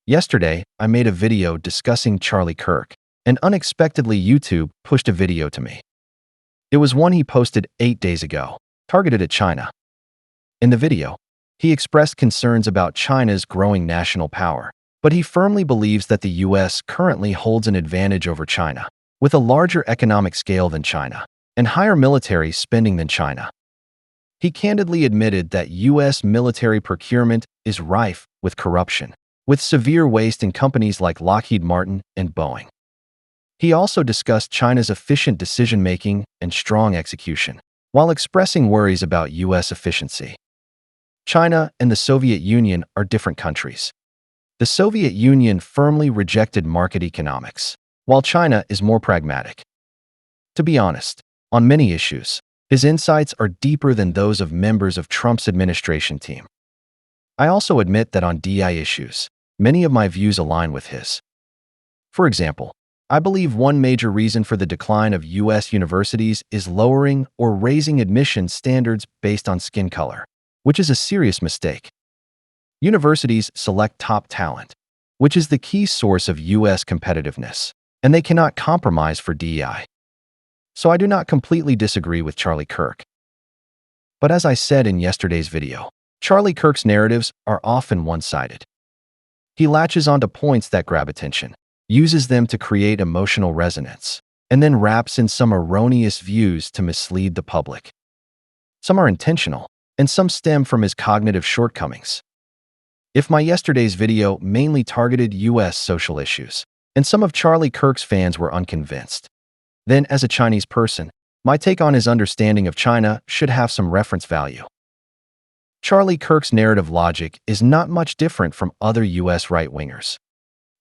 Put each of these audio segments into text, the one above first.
Yesterday, I made a video discussing Charlie Kirk, and unexpectedly YouTube pushed a video to me. It was one he posted 8 days ago, targeted at China. In the video, he expressed concerns about China's growing national power, but he firmly believes that the US currently holds an advantage over China, with a larger economic scale than China, and higher military spending than China. He candidly admitted that US military procurement is rife with corruption, with severe waste in companies like Lockheed Martin and Boeing. He also discussed China's efficient decision-making and strong execution, while expressing worries about US efficiency. China and the Soviet Union are different countries. The Soviet Union firmly rejected market economics, while China is more pragmatic. To be honest, on many issues, his insights are deeper than those of members of Trump's administration team. I also admit that on DI issues, many of my views align with his. For example, I believe one major reason for the decline of US universities is lowering or raising admission standards based on skin color, which is a serious mistake. Universities select top talent, which is the key source of US competitiveness, and they cannot compromise for DEI. So I do not completely disagree with Charlie Kirk. But as I said in yesterday's video, Charlie Kirk's narratives are often one-sided. He latches onto points that grab attention, uses them to create emotional resonance, and then wraps in some erroneous views to mislead the public. Some are intentional, and some stem from his cognitive shortcomings. If my yesterday's video mainly targeted US social issues, and some of Charlie Kirk's fans were unconvinced, then as a Chinese person, my take on his understanding of China should have some reference value. Charlie Kirk's narrative logic is not much different from other US right-wingers.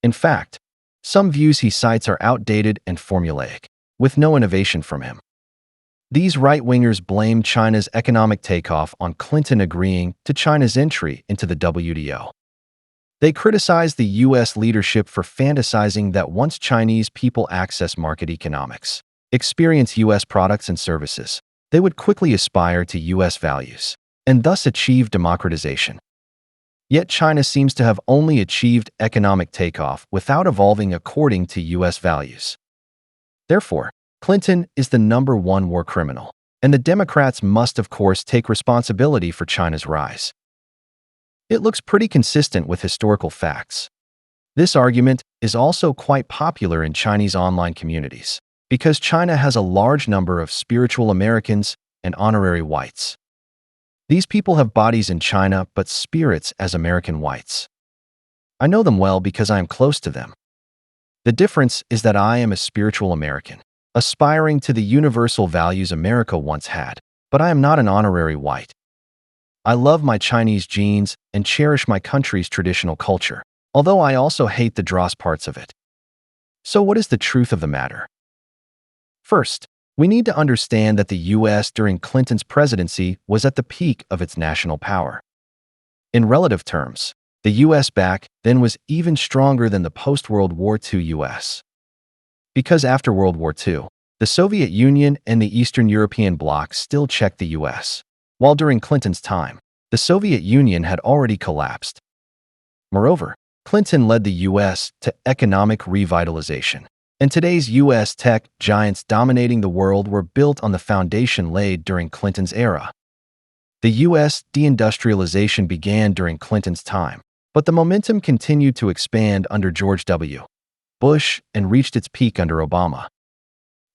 In fact, some views he cites are outdated and formulaic, with no innovation from him. These right-wingers blame China's economic takeoff on Clinton agreeing to China's entry into the WTO. They criticize the US leadership for fantasizing that once Chinese people access market economics, experience US products and services, they would quickly aspire to US values, and thus achieve democratization. Yet China seems to have only achieved economic takeoff without evolving according to US values. Therefore, Clinton is the #1 war criminal, and the Democrats must of course take responsibility for China's rise. It looks pretty consistent with historical facts. This argument is also quite popular in Chinese online communities, because China has a large number of spiritual Americans and honorary whites. These people have bodies in China but spirits as American whites. I know them well because I am close to them. The difference is that I am a spiritual American, aspiring to the universal values America once had, but I am not an honorary white. I love my Chinese genes and cherish my country's traditional culture, although I also hate the dross parts of it. So what is the truth of the matter? First, we need to understand that the US during Clinton's presidency was at the peak of its national power. In relative terms, the US back then was even stronger than the post-World War II US. Because after World War II, the Soviet Union and the Eastern European bloc still checked the US, while during Clinton's time, the Soviet Union had already collapsed. Moreover, Clinton led the US to economic revitalization, and today's US tech giants dominating the world were built on the foundation laid during Clinton's era. The US deindustrialization began during Clinton's time, but the momentum continued to expand under George W. Bush and reached its peak under Obama.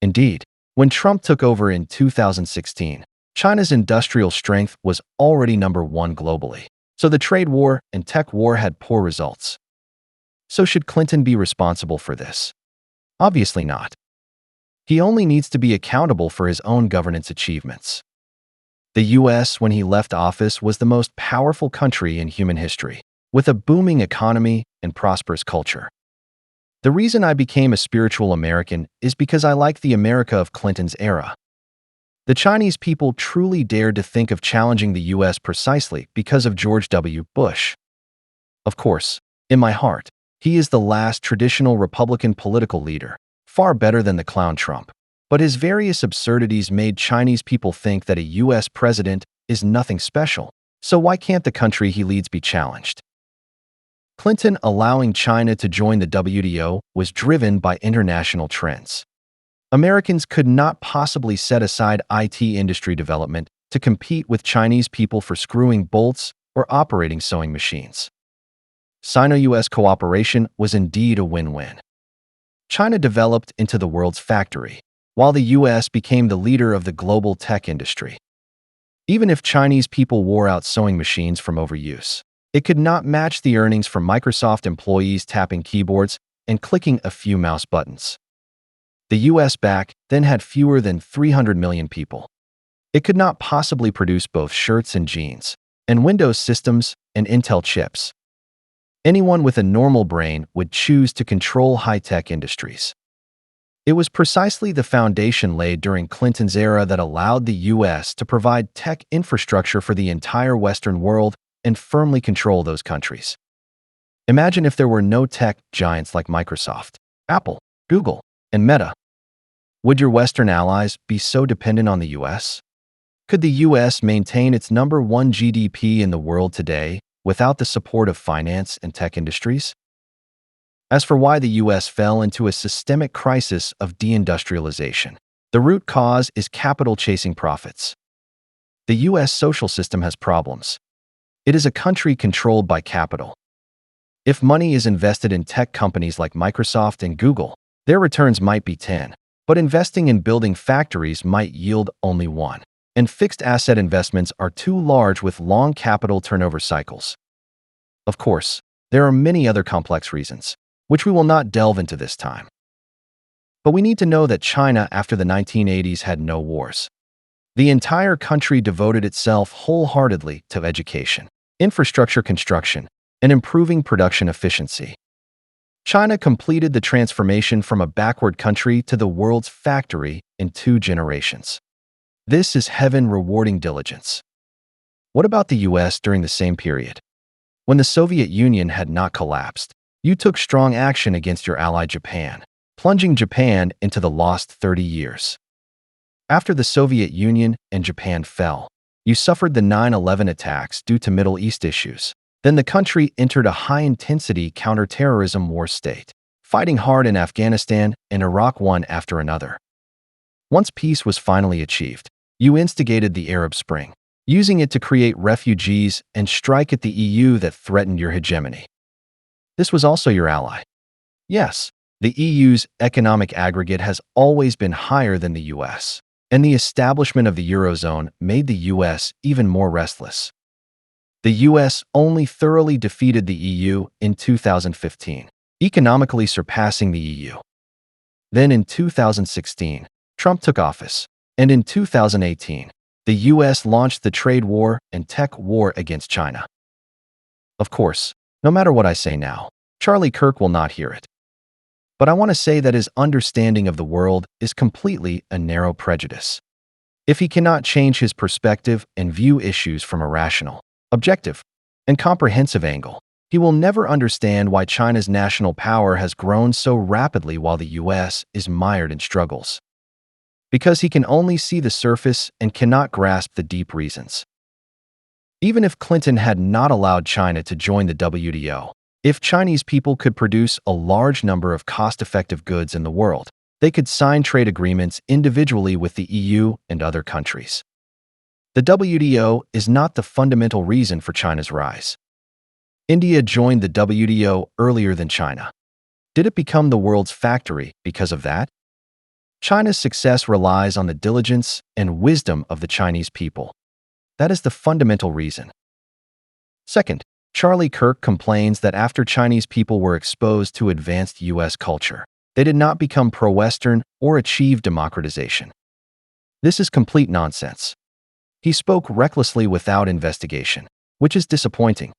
Indeed, when Trump took over in 2016, China's industrial strength was already #1 globally, so the trade war and tech war had poor results. So should Clinton be responsible for this? Obviously not. He only needs to be accountable for his own governance achievements. The US, when he left office, was the most powerful country in human history, with a booming economy and prosperous culture. The reason I became a spiritual American is because I like the America of Clinton's era. The Chinese people truly dared to think of challenging the US precisely because of George W. Bush. Of course, in my heart, he is the last traditional Republican political leader, far better than the clown Trump. But his various absurdities made Chinese people think that a US president is nothing special, so why can't the country he leads be challenged? Clinton allowing China to join the WTO was driven by international trends. Americans could not possibly set aside IT industry development to compete with Chinese people for screwing bolts or operating sewing machines. Sino-US cooperation was indeed a win-win. China developed into the world's factory, while the US became the leader of the global tech industry. Even if Chinese people wore out sewing machines from overuse, it could not match the earnings from Microsoft employees tapping keyboards and clicking a few mouse buttons. The US back then had fewer than 300 million people. It could not possibly produce both shirts and jeans, and Windows systems and Intel chips. Anyone with a normal brain would choose to control high-tech industries. It was precisely the foundation laid during Clinton's era that allowed the US to provide tech infrastructure for the entire Western world and firmly control those countries. Imagine if there were no tech giants like Microsoft, Apple, Google, and Meta. Would your Western allies be so dependent on the US? Could the US maintain its #1 GDP in the world today without the support of finance and tech industries? As for why the US fell into a systemic crisis of deindustrialization, the root cause is capital chasing profits. The US social system has problems. It is a country controlled by capital. If money is invested in tech companies like Microsoft and Google, their returns might be 10, but investing in building factories might yield only 1, and fixed asset investments are too large with long capital turnover cycles. Of course, there are many other complex reasons, which we will not delve into this time. But we need to know that China after the 1980s had no wars. The entire country devoted itself wholeheartedly to education, infrastructure construction, and improving production efficiency. China completed the transformation from a backward country to the world's factory in 2 generations. This is heaven-rewarding diligence. What about the US during the same period? When the Soviet Union had not collapsed, you took strong action against your ally Japan, plunging Japan into the lost 30 years. After the Soviet Union and Japan fell, you suffered the 9/11 attacks due to Middle East issues. Then the country entered a high-intensity counterterrorism war state, fighting hard in Afghanistan and Iraq one after another. Once peace was finally achieved, you instigated the Arab Spring, using it to create refugees and strike at the EU that threatened your hegemony. This was also your ally. Yes, the EU's economic aggregate has always been higher than the US, and the establishment of the Eurozone made the US even more restless. The US only thoroughly defeated the EU in 2015, economically surpassing the EU. Then in 2016, Trump took office, and in 2018, the US launched the trade war and tech war against China. Of course, no matter what I say now, Charlie Kirk will not hear it. But I want to say that his understanding of the world is completely a narrow prejudice. If he cannot change his perspective and view issues from a rational, objective, and comprehensive angle, he will never understand why China's national power has grown so rapidly while the US is mired in struggles. Because he can only see the surface and cannot grasp the deep reasons. Even if Clinton had not allowed China to join the WTO, if Chinese people could produce a large number of cost-effective goods in the world, they could sign trade agreements individually with the EU and other countries. The WTO is not the fundamental reason for China's rise. India joined the WTO earlier than China. Did it become the world's factory because of that? China's success relies on the diligence and wisdom of the Chinese people. That is the fundamental reason. Second, Charlie Kirk complains that after Chinese people were exposed to advanced US culture, they did not become pro-Western or achieve democratization. This is complete nonsense. He spoke recklessly without investigation, which is disappointing.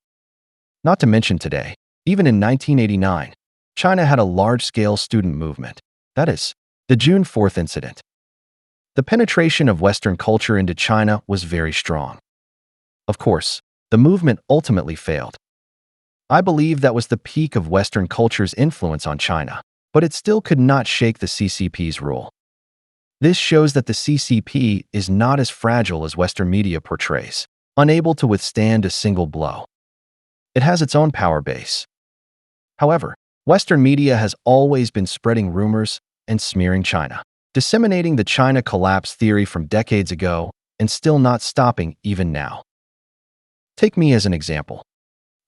Not to mention today, even in 1989, China had a large-scale student movement. That is, the June 4th incident. The penetration of Western culture into China was very strong. Of course, the movement ultimately failed. I believe that was the peak of Western culture's influence on China, but it still could not shake the CCP's rule. This shows that the CCP is not as fragile as Western media portrays, unable to withstand a single blow. It has its own power base. However, Western media has always been spreading rumors and smearing China, disseminating the China collapse theory from decades ago and still not stopping even now. Take me as an example.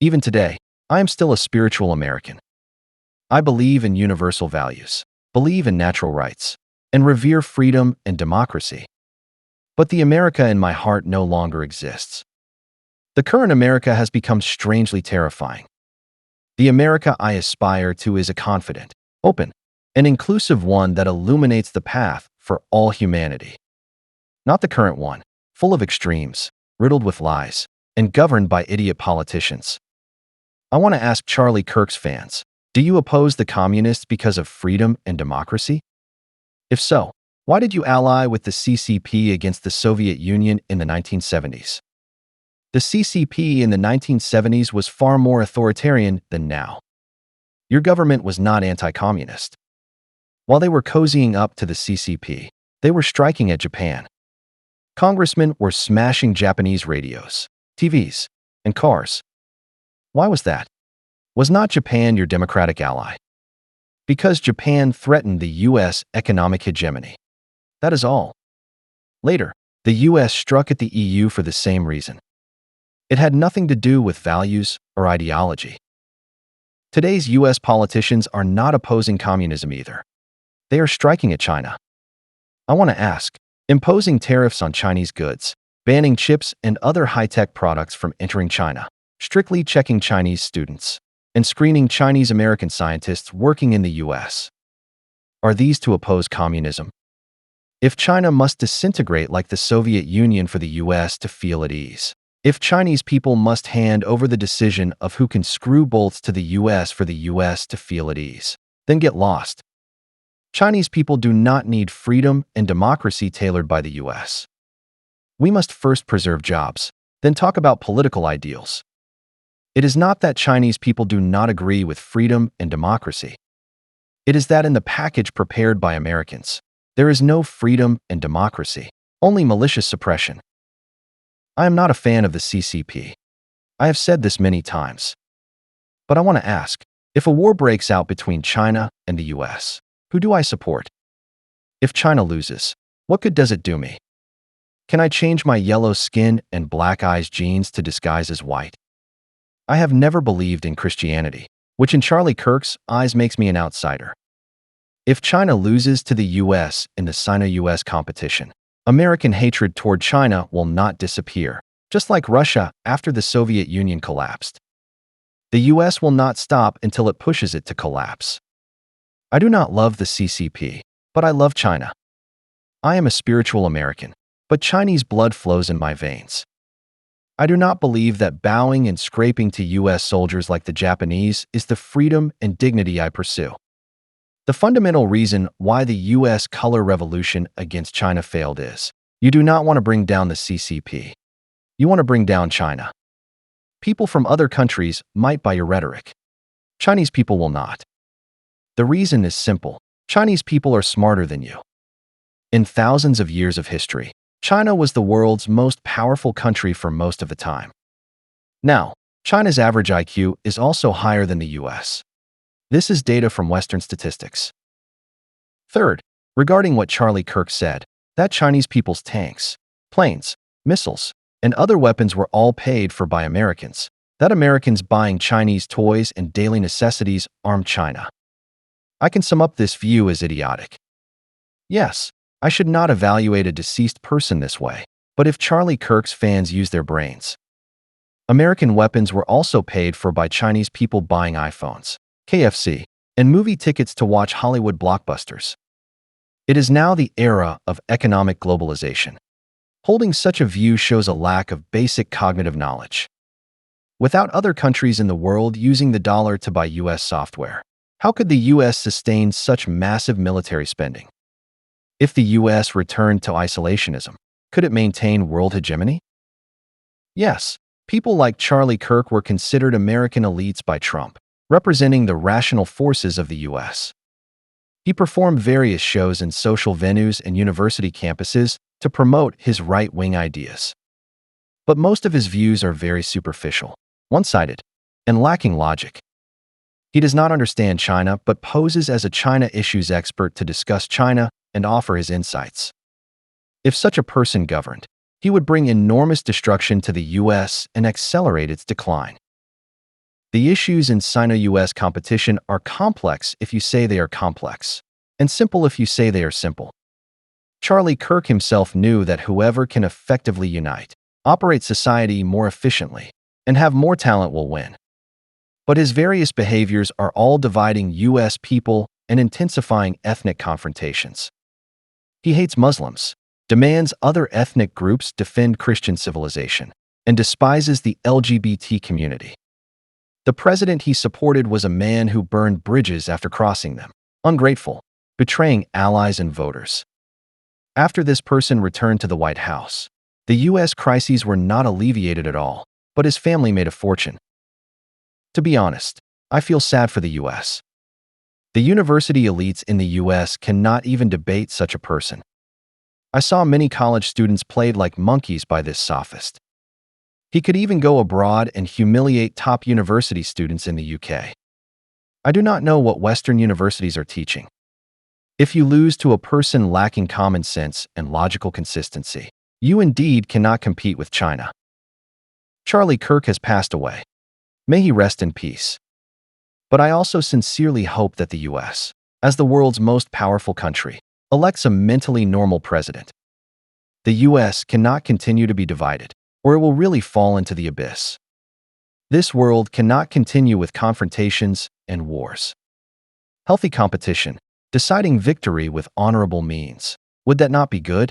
Even today, I am still a spiritual American. I believe in universal values, believe in natural rights, and revere freedom and democracy. But the America in my heart no longer exists. The current America has become strangely terrifying. The America I aspire to is a confident, open, and inclusive one that illuminates the path for all humanity. Not the current one, full of extremes, riddled with lies, and governed by idiot politicians. I want to ask Charlie Kirk's fans, do you oppose the communists because of freedom and democracy? If so, why did you ally with the CCP against the Soviet Union in the 1970s? The CCP in the 1970s was far more authoritarian than now. Your government was not anti-communist. While they were cozying up to the CCP, they were striking at Japan. Congressmen were smashing Japanese radios, TVs, and cars. Why was that? Was not Japan your democratic ally? Because Japan threatened the U.S. economic hegemony. That is all. Later, the U.S. struck at the EU for the same reason. It had nothing to do with values or ideology. Today's U.S. politicians are not opposing communism either. They are striking at China. I want to ask, imposing tariffs on Chinese goods, banning chips and other high-tech products from entering China, strictly checking Chinese students, and screening Chinese-American scientists working in the U.S. Are these to oppose communism? If China must disintegrate like the Soviet Union for the U.S. to feel at ease, if Chinese people must hand over the decision of who can screw bolts to the U.S. for the U.S. to feel at ease, then get lost. Chinese people do not need freedom and democracy tailored by the U.S. We must first preserve jobs, then talk about political ideals. It is not that Chinese people do not agree with freedom and democracy. It is that in the package prepared by Americans, there is no freedom and democracy, only malicious suppression. I am not a fan of the CCP. I have said this many times. But I want to ask, if a war breaks out between China and the U.S., who do I support? If China loses, what good does it do me? Can I change my yellow skin and black eyes genes to disguise as white? I have never believed in Christianity, which in Charlie Kirk's eyes makes me an outsider. If China loses to the U.S. in the Sino-U.S. competition, American hatred toward China will not disappear, just like Russia after the Soviet Union collapsed. The U.S. will not stop until it pushes it to collapse. I do not love the CCP, but I love China. I am a spiritual American, but Chinese blood flows in my veins. I do not believe that bowing and scraping to U.S. soldiers like the Japanese is the freedom and dignity I pursue. The fundamental reason why the U.S. color revolution against China failed is, you do not want to bring down the CCP. You want to bring down China. People from other countries might buy your rhetoric. Chinese people will not. The reason is simple. Chinese people are smarter than you. In thousands of years of history, China was the world's most powerful country for most of the time. Now, China's average IQ is also higher than the U.S. This is data from Western statistics. Third, regarding what Charlie Kirk said, that Chinese people's tanks, planes, missiles, and other weapons were all paid for by Americans, that Americans buying Chinese toys and daily necessities armed China. I can sum up this view as idiotic. Yes, I should not evaluate a deceased person this way, but if Charlie Kirk's fans use their brains. American weapons were also paid for by Chinese people buying iPhones, KFC, and movie tickets to watch Hollywood blockbusters. It is now the era of economic globalization. Holding such a view shows a lack of basic cognitive knowledge. Without other countries in the world using the dollar to buy U.S. software, how could the U.S. sustain such massive military spending? If the U.S. returned to isolationism, could it maintain world hegemony? Yes, people like Charlie Kirk were considered American elites by Trump, representing the rational forces of the U.S. He performed various shows in social venues and university campuses to promote his right-wing ideas. But most of his views are very superficial, one-sided, and lacking logic. He does not understand China but poses as a China issues expert to discuss China and offer his insights. If such a person governed, he would bring enormous destruction to the U.S. and accelerate its decline. The issues in Sino-US competition are complex if you say they are complex, and simple if you say they are simple. Charlie Kirk himself knew that whoever can effectively unite, operate society more efficiently, and have more talent will win. But his various behaviors are all dividing U.S. people and intensifying ethnic confrontations. He hates Muslims, demands other ethnic groups defend Christian civilization, and despises the LGBT community. The president he supported was a man who burned bridges after crossing them, ungrateful, betraying allies and voters. After this person returned to the White House, the U.S. crises were not alleviated at all, but his family made a fortune. To be honest, I feel sad for the U.S. The university elites in the U.S. cannot even debate such a person. I saw many college students played like monkeys by this sophist. He could even go abroad and humiliate top university students in the UK. I do not know what Western universities are teaching. If you lose to a person lacking common sense and logical consistency, you indeed cannot compete with China. Charlie Kirk has passed away. May he rest in peace. But I also sincerely hope that the U.S., as the world's most powerful country, elects a mentally normal president. The U.S. cannot continue to be divided, or it will really fall into the abyss. This world cannot continue with confrontations and wars. Healthy competition, deciding victory with honorable means. Would that not be good?